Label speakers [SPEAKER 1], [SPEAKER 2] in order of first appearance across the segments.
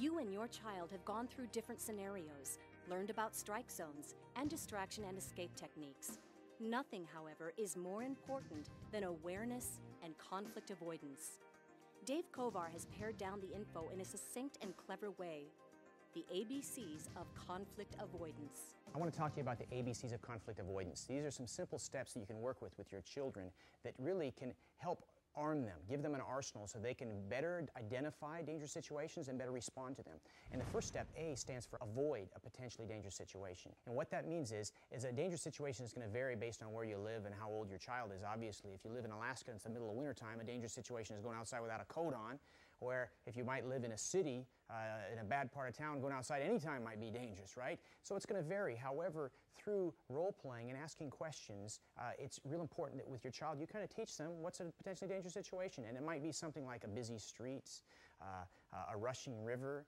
[SPEAKER 1] You and your child have gone through different scenarios, learned about strike zones, and distraction and escape techniques. Nothing, however, is more important than awareness and conflict avoidance. Dave Kovar has pared down the info in a succinct and clever way. The ABCs of conflict avoidance.
[SPEAKER 2] I want to talk to you about the ABCs of conflict avoidance. These are some simple steps that you can work with your children that really can help arm them, give them an arsenal so they can better identify dangerous situations and better respond to them. And the first step, A, stands for avoid a potentially dangerous situation. And what that means is a dangerous situation is going to vary based on where you live and how old your child is. Obviously, if you live in Alaska and it's the middle of winter time, a dangerous situation is going outside without a coat on, where if you might live in a city, in a bad part of town, going outside anytime might be dangerous, right? So it's going to vary. However, through role-playing and asking questions, it's real important that with your child, you kind of teach them what's a potentially dangerous situation. And it might be something like a busy street, a rushing river.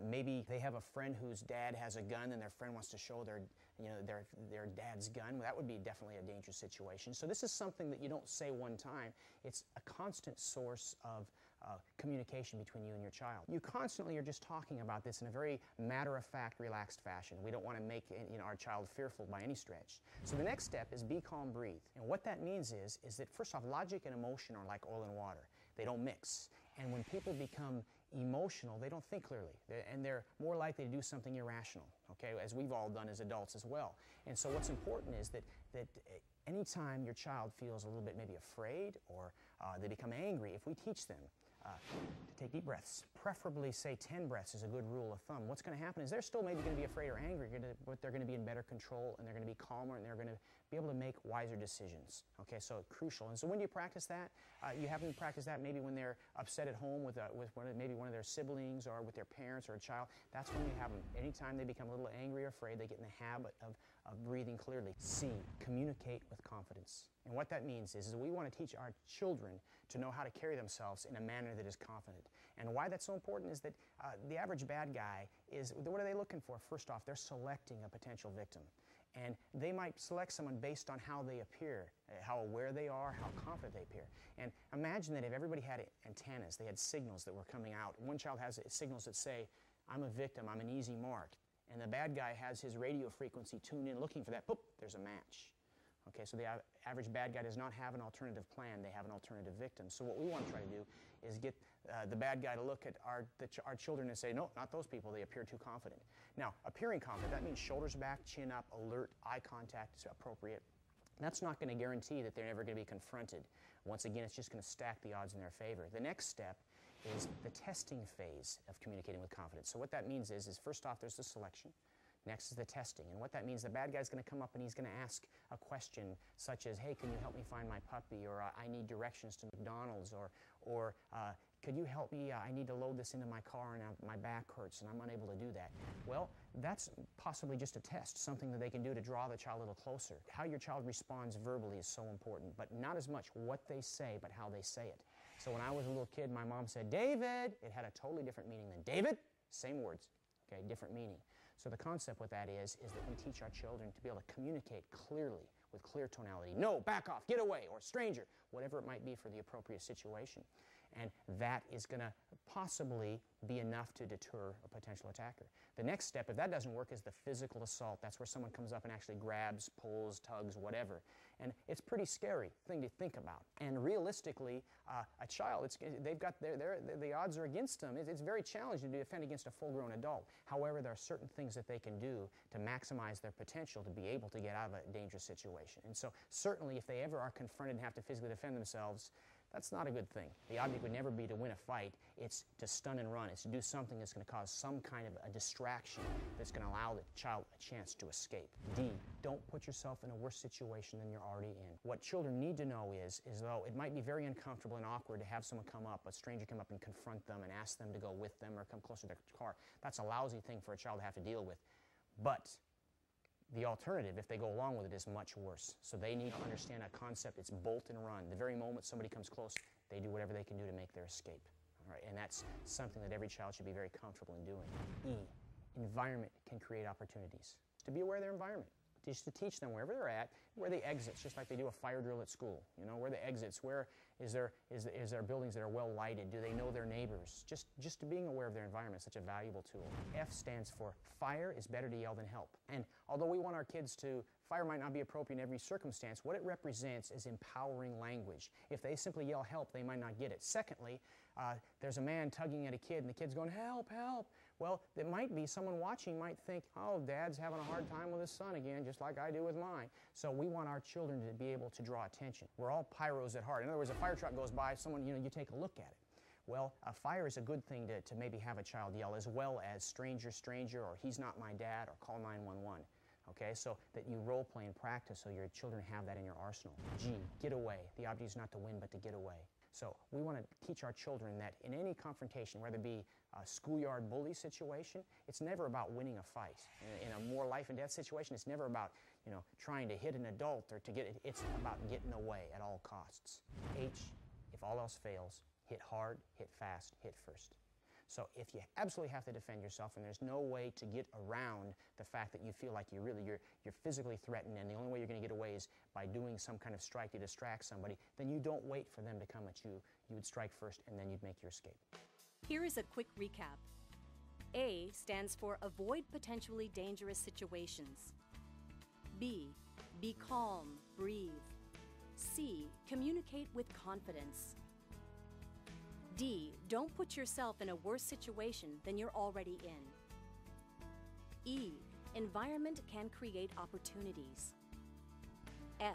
[SPEAKER 2] Maybe they have a friend whose dad has a gun and their friend wants to show their dad's gun. Well, that would be definitely a dangerous situation. So this is something that you don't say one time. It's a constant source of communication between you and your child. You constantly are just talking about this in a very matter-of-fact, relaxed fashion. We don't want to make our child fearful by any stretch. So the next step is be calm, breathe. And what that means is that first off, logic and emotion are like oil and water. They don't mix. And when people become emotional, they don't think clearly. And they're more likely to do something irrational, okay, as we've all done as adults as well. And so what's important is that anytime your child feels a little bit maybe afraid or they become angry, if we teach them to take deep breaths, preferably say 10 breaths is a good rule of thumb, what's going to happen is they're still maybe going to be afraid or angry, but they're going to be in better control and they're going to be calmer and they're going to be able to make wiser decisions. Okay, so crucial. And so when do you practice that? You have them practice that maybe when they're upset at home with maybe one of their siblings or with their parents or a child. That's when you have them. Anytime they become a little angry or afraid, they get in the habit of breathing clearly. C, communicate with confidence. And what that means is we want to teach our children to know how to carry themselves in a manner that is confident. And why that's so important is that the average bad guy is, what are they looking for? First off, they're selecting a potential victim. And they might select someone based on how they appear, how aware they are, how confident they appear. And imagine that if everybody had antennas, they had signals that were coming out. One child has signals that say, I'm a victim, I'm an easy mark. And the bad guy has his radio frequency tuned in looking for that. Boop, there's a match. Okay, so the average bad guy does not have an alternative plan, they have an alternative victim. So what we want to try to do is get the bad guy to look at our children and say, no, not those people, they appear too confident. Now, appearing confident, that means shoulders back, chin up, alert, eye contact is appropriate. That's not going to guarantee that they're never going to be confronted. Once again, it's just going to stack the odds in their favor. The next step is the testing phase of communicating with confidence. So what that means is first off, there's the selection. Next is the testing. And what that means, the bad guy's going to come up and he's going to ask a question such as, hey, can you help me find my puppy? Or I need directions to McDonald's. Or could you help me? I need to load this into my car and my back hurts and I'm unable to do that. Well, that's possibly just a test, something that they can do to draw the child a little closer. How your child responds verbally is so important, but not as much what they say, but how they say it. So when I was a little kid, my mom said, David! It had a totally different meaning than David, same words. Okay, different meaning. So the concept with that is that we teach our children to be able to communicate clearly with clear tonality. No, back off, get away, or stranger, whatever it might be for the appropriate situation. And that is going to possibly be enough to deter a potential attacker. The next step, if that doesn't work, is the physical assault. That's where someone comes up and actually grabs, pulls, tugs, whatever. And it's a pretty scary thing to think about. And realistically, a child, they've got the odds are against them. It's very challenging to defend against a full-grown adult. However, there are certain things that they can do to maximize their potential to be able to get out of a dangerous situation. And so certainly if they ever are confronted and have to physically defend themselves, that's not a good thing. The object would never be to win a fight. It's to stun and run. It's to do something that's going to cause some kind of a distraction that's going to allow the child a chance to escape. D, don't put yourself in a worse situation than you're already in. What children need to know is though it might be very uncomfortable and awkward to have someone come up, a stranger come up and confront them and ask them to go with them or come closer to their car. That's a lousy thing for a child to have to deal with. But the alternative, if they go along with it, is much worse. So they need to understand a concept. It's bolt and run. The very moment somebody comes close, they do whatever they can do to make their escape. All right? And that's something that every child should be very comfortable in doing. E, environment can create opportunities. To be aware of their environment. Just to teach them wherever they're at, where the exits, just like they do a fire drill at school. You know, where the exits, where Is there buildings that are well lighted? Do they know their neighbors? Just being aware of their environment is such a valuable tool. F stands for fire is better to yell than help. And although we want our kids to, fire might not be appropriate in every circumstance, what it represents is empowering language. If they simply yell help, they might not get it. Secondly, there's a man tugging at a kid and the kid's going, help, help. Well, it might be someone watching might think, oh, Dad's having a hard time with his son again, just like I do with mine. So we want our children to be able to draw attention. We're all pyros at heart. In other words, a fire truck goes by, someone, you take a look at it. Well, a fire is a good thing to maybe have a child yell, as well as stranger, stranger, or he's not my dad, or call 911. Okay, so that you role play and practice so your children have that in your arsenal. G, get away. The object is not to win, but to get away. So we want to teach our children that in any confrontation, whether it be a schoolyard bully situation, it's never about winning a fight. In a more life and death situation, it's never about, trying to hit an adult or to get it. It's about getting away at all costs. H, if all else fails, hit hard, hit fast, hit first. So if you absolutely have to defend yourself and there's no way to get around the fact that you feel like you're physically threatened and the only way you're going to get away is by doing some kind of strike to distract somebody, then you don't wait for them to come at you. You would strike first and then you'd make your escape.
[SPEAKER 1] Here is a quick recap. A stands for avoid potentially dangerous situations. B, be calm, breathe. C, communicate with confidence. D, don't put yourself in a worse situation than you're already in. E, environment can create opportunities. F,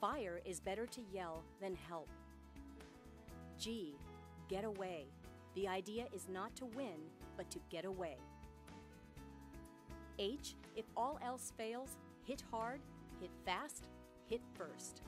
[SPEAKER 1] fire is better to yell than help. G, get away. The idea is not to win, but to get away. H, if all else fails, hit hard, hit fast, hit first.